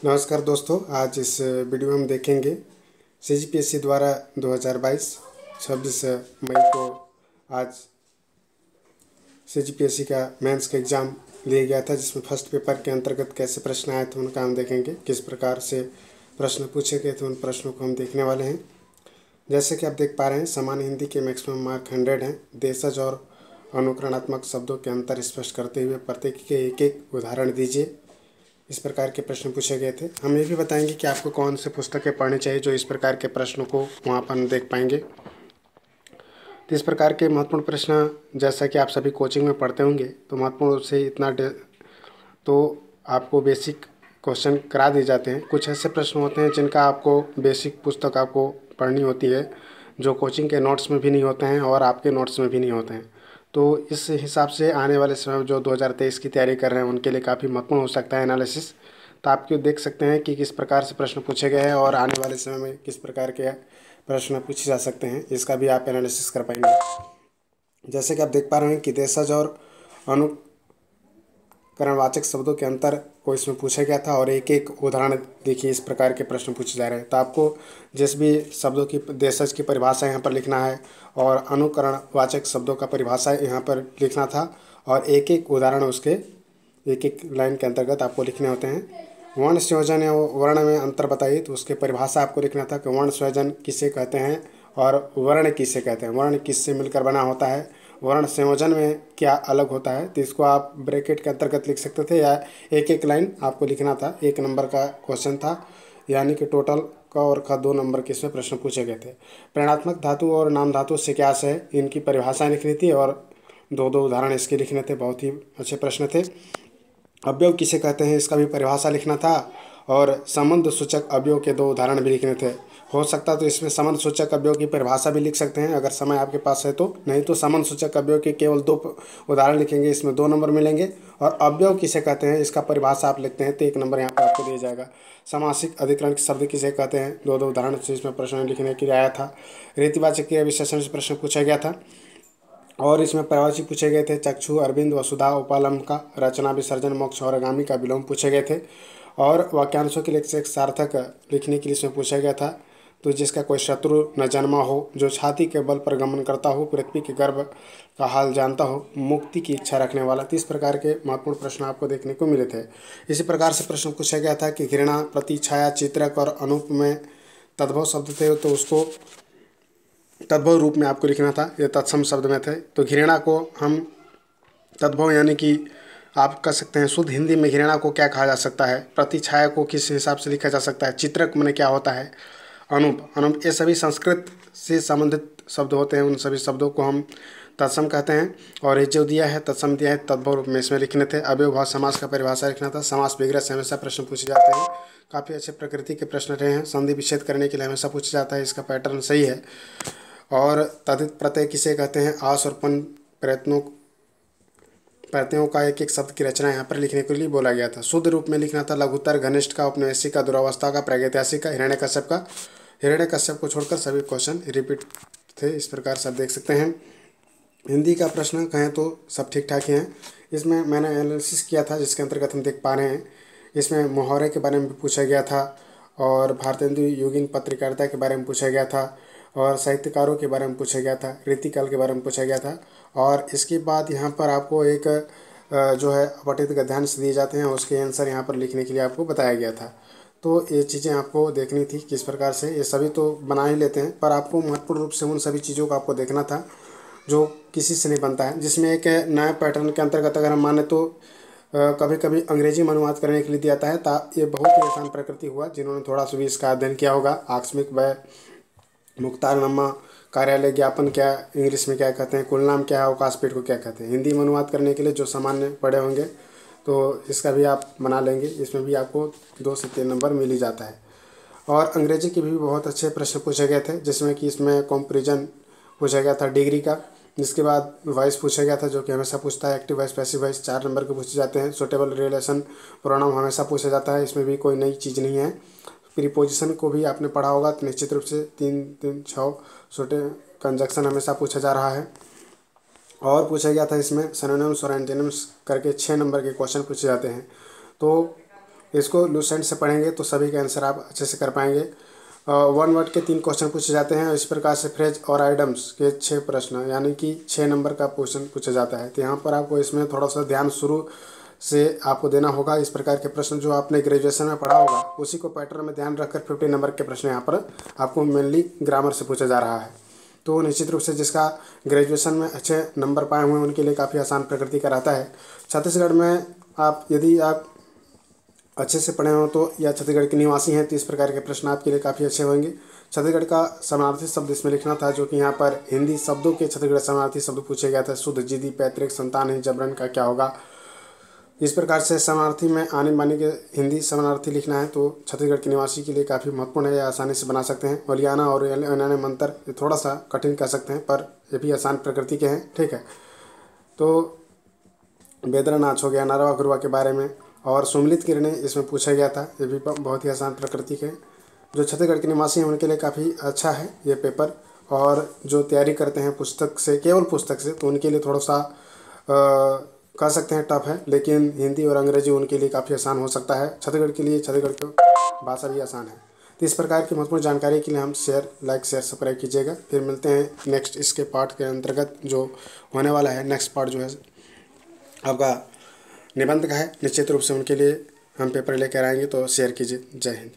नमस्कार दोस्तों, आज इस वीडियो में हम देखेंगे सीजीपीएससी द्वारा 2022 26 मई को आज सीजीपीएससी का मेंस का एग्ज़ाम लिया गया था, जिसमें फर्स्ट पेपर के अंतर्गत कैसे प्रश्न आए थे उनका हम देखेंगे। किस प्रकार से प्रश्न पूछे गए थे उन प्रश्नों को हम देखने वाले हैं। जैसे कि आप देख पा रहे हैं, सामान्य हिंदी के मैक्सिमम मार्क 100 हैं। देशज और अनुकरणात्मक शब्दों के अंतर स्पष्ट करते हुए प्रत्येक के एक एक उदाहरण दीजिए। इस प्रकार के प्रश्न पूछे गए थे। हम ये भी बताएंगे कि आपको कौन से पुस्तकें पढ़नी चाहिए जो इस प्रकार के प्रश्नों को वहाँ पर हम देख पाएंगे। तो इस प्रकार के महत्वपूर्ण प्रश्न, जैसा कि आप सभी कोचिंग में पढ़ते होंगे, तो महत्वपूर्ण रूप से तो आपको बेसिक क्वेश्चन करा दिए जाते हैं। कुछ ऐसे प्रश्न होते हैं जिनका आपको बेसिक पुस्तक आपको पढ़नी होती है, जो कोचिंग के नोट्स में भी नहीं होते हैं और आपके नोट्स में भी नहीं होते हैं। तो इस हिसाब से आने वाले समय में जो 2023 की तैयारी कर रहे हैं उनके लिए काफ़ी महत्वपूर्ण हो सकता है एनालिसिस। तो आप क्यों देख सकते हैं कि किस प्रकार से प्रश्न पूछे गए हैं और आने वाले समय में किस प्रकार के प्रश्न पूछे जा सकते हैं, इसका भी आप एनालिसिस कर पाएंगे। जैसे कि आप देख पा रहे हैं कि देशज और अनुकरणवाचक शब्दों के अंतर को इसमें पूछा गया था और एक एक उदाहरण देखिए इस प्रकार के प्रश्न पूछे जा रहे हैं। तो आपको जिस भी शब्दों की देशज की परिभाषा यहाँ पर लिखना है और अनुकरणवाचक शब्दों का परिभाषा यहाँ पर लिखना था और एक एक उदाहरण उसके एक एक लाइन के अंतर्गत आपको लिखने होते हैं। वर्ण संयोजन या वर्ण में अंतर बताइए, तो उसके परिभाषा आपको लिखना था कि वर्ण संयोजन किसे कहते हैं और वर्ण किसे कहते हैं। वर्ण किससे मिलकर बना होता है, वर्ण संयोजन में क्या अलग होता है। तो इसको आप ब्रैकेट के अंतर्गत लिख सकते थे या एक एक लाइन आपको लिखना था। 1 नंबर का क्वेश्चन था, यानी कि टोटल का और का 2 नंबर के इसमें प्रश्न पूछे गए थे। प्रेरणात्मक धातु और नाम धातु से क्या है, इनकी परिभाषा लिखनी थी और 2-2 उदाहरण इसके लिखने थे। बहुत ही अच्छे प्रश्न थे। अवयव किसे कहते हैं, इसका भी परिभाषा लिखना था और संबंध सूचक अवयव के 2 उदाहरण भी लिखने थे। हो सकता तो इसमें संबंध सूचक अवयव की परिभाषा भी लिख सकते हैं अगर समय आपके पास है तो, नहीं तो संबंध सूचक अवयव के केवल 2 उदाहरण लिखेंगे, इसमें 2 नंबर मिलेंगे। और अवयव किसे कहते हैं इसका परिभाषा आप लिखते हैं तो 1 नंबर यहाँ पर आपको दिया जाएगा। समासिक अधिकरण शब्द किसे कहते हैं, 2-2 उदाहरण से इसमें प्रश्न लिखने के लिए आया था। रीतिवाचक क्रिया विशेषण से प्रश्न पूछा गया था और इसमें प्रवाची पूछे गए थे। चक्षु, अरविंद, वसुधा, उपालंब का रचना, विसर्जन, मोक्ष और आगामी का विलोम पूछे गए थे। और वाक्यांशों के लिए एक सार्थक लिखने के लिए इसमें पूछा गया था, तो जिसका कोई शत्रु न जन्मा हो, जो छाती के बल पर गमन करता हो, पृथ्वी के गर्भ का हाल जानता हो, मुक्ति की इच्छा रखने वाला। 30 प्रकार के महत्वपूर्ण प्रश्न आपको देखने को मिले थे। इसी प्रकार से प्रश्न पूछा गया था कि घृणा, प्रतिछाया, चित्रक और अनूप में तद्भव शब्द थे, तो उसको तद्भव रूप में आपको लिखना था। ये तत्सम शब्द में थे। तो घृणा को हम तद्भव यानी कि आप कह सकते हैं शुद्ध हिंदी में घृणा को क्या कहा जा सकता है, प्रतिछाया को किस हिसाब से लिखा जा सकता है, चित्रक माने क्या होता है, अनूप अनूप ये सभी संस्कृत से संबंधित शब्द होते हैं। उन सभी शब्दों को हम तत्सम कहते हैं। और ये जो दिया है तत्सम दिया है, तद्भव रूप में इसमें लिखने थे। अव्ययभाव समास का परिभाषा लिखना था। समास विग्रह से हमेशा प्रश्न पूछे जाते हैं। काफ़ी अच्छे प्रकृति के प्रश्न रहे हैं। संधि विच्छेद करने के लिए हमेशा पूछा जाता है, इसका पैटर्न सही है। और तदित प्रत्यय किसे कहते हैं, आस और पन प्रत्ययों का एक एक शब्द की रचना यहाँ पर लिखने के लिए बोला गया था। शुद्ध रूप में लिखना था लघुत्तर, घनिष्ठ का, औपनिवेशिक का, दुरावस्था का, प्रागैतिहासिक का, हिरण्यकश्यप का। हिरण्यकश्यप को छोड़कर सभी क्वेश्चन रिपीट थे। इस प्रकार से आप देख सकते हैं। हिंदी का प्रश्न कहें तो सब ठीक ठाक ही हैं। इसमें मैंने एनालिसिस किया था जिसके अंतर्गत हम देख पा रहे हैं। इसमें मुहावरे के बारे में भी पूछा गया था और भारतेंदु योगिन पत्रकारिता के बारे में पूछा गया था और साहित्यकारों के बारे में पूछा गया था, रीतिकाल के बारे में पूछा गया था। और इसके बाद यहाँ पर आपको एक जो है अपठित गद्यांश दिए जाते हैं, उसके आंसर यहाँ पर लिखने के लिए आपको बताया गया था। तो ये चीज़ें आपको देखनी थी किस प्रकार से। ये सभी तो बना ही लेते हैं, पर आपको महत्वपूर्ण रूप से उन सभी चीज़ों को आपको देखना था जो किसी से नहीं बनता है। जिसमें एक नया पैटर्न के अंतर्गत अगर हम माने तो कभी कभी अंग्रेजी में अनुवाद करने के लिए दिया जाता है। ये बहुत ही आसान प्रकृति हुआ, जिन्होंने थोड़ा सा भी इसका अध्ययन किया होगा। आकस्मिक व्यय, मुख्तारनामा, कार्यालय ज्ञापन क्या इंग्लिश में क्या कहते हैं, कुलनाम क्या है, अवकाशपीठ को क्या कहते हैं। हिंदी में अनुवाद करने के लिए जो सामान्य पढ़े होंगे तो इसका भी आप बना लेंगे। इसमें भी आपको 2 से 3 नंबर मिल ही जाता है। और अंग्रेजी के भी बहुत अच्छे प्रश्न पूछे गए थे, जिसमें कि इसमें कंपैरिजन पूछा गया था डिग्री का। जिसके बाद वॉइस पूछा गया था, जो कि हमेशा पूछता है। Active voice, passive voice 4 number के पूछे जाते हैं। सुटेबल रिलेशन प्रोनाउन हमेशा पूछा जाता है, इसमें भी कोई नई चीज़ नहीं है। प्रीपोजिशन को भी आपने पढ़ा होगा तो निश्चित रूप से 3-3-6 छोटे कंजक्शन हमेशा पूछा जा रहा है। और पूछा गया था इसमें सिनोनिम्स और एंटोनिम्स करके 6 नंबर के क्वेश्चन पूछे जाते हैं। तो इसको लूसेंट से पढ़ेंगे तो सभी के आंसर आप अच्छे से कर पाएंगे। 1 वर्ड के 3 क्वेश्चन पूछे जाते हैं। इस प्रकार से फ्रेज और आइटम्स के 6 प्रश्न यानी कि 6 नंबर का क्वेश्चन पूछा जाता है। तो यहाँ पर आपको इसमें थोड़ा सा ध्यान शुरू से आपको देना होगा। इस प्रकार के प्रश्न जो आपने ग्रेजुएशन में पढ़ा होगा उसी को पैटर्न में ध्यान रखकर 50 नंबर के प्रश्न यहाँ पर आपको मेनली ग्रामर से पूछा जा रहा है। तो निश्चित रूप से जिसका ग्रेजुएशन में अच्छे नंबर पाए हुए हैं उनके लिए काफ़ी आसान प्रकृति का रहता है। छत्तीसगढ़ में यदि आप अच्छे से पढ़े हो तो या छत्तीसगढ़ के निवासी हैं तो इस प्रकार के प्रश्न आपके लिए काफ़ी अच्छे होंगे। छत्तीसगढ़ का समानार्थी शब्द इसमें लिखना था, जो कि यहाँ पर हिंदी शब्दों के छत्तीसगढ़ समानार्थी शब्द पूछे गए थे। शुद्ध, जिद्दी, पैतृक, संतानहीन, जबरन का क्या होगा। इस प्रकार से समानार्थी में आने बाने के हिंदी समानार्थी लिखना है तो छत्तीसगढ़ के निवासी के लिए काफ़ी महत्वपूर्ण है, या आसानी से बना सकते हैं। वलियाना और अनाने मंत्र ये थोड़ा सा कठिन कह सकते हैं पर ये भी आसान प्रकृति के हैं, ठीक है। तो बेदरा नाच हो गया, नरवा गुरवा के बारे में, और सुमिलित किरणें इसमें पूछा गया था। ये भी बहुत ही आसान प्रकृति के हैं। जो छत्तीसगढ़ के निवासी हैं उनके लिए काफ़ी अच्छा है ये पेपर, और जो तैयारी करते हैं पुस्तक से, केवल पुस्तक से, तो उनके लिए थोड़ा सा कह सकते हैं टफ है, लेकिन हिंदी और अंग्रेजी उनके लिए काफ़ी आसान हो सकता है। छत्तीसगढ़ के लिए छत्तीसगढ़ की भाषा भी आसान है। तो इस प्रकार की महत्वपूर्ण जानकारी के लिए हम लाइक शेयर सब्सक्राइब कीजिएगा। फिर मिलते हैं नेक्स्ट इसके पार्ट के अंतर्गत जो होने वाला है। नेक्स्ट पार्ट जो है आपका निबंध का है, निश्चित रूप से उनके लिए हम पेपर लेकर आएंगे, तो शेयर कीजिए। जय हिंद।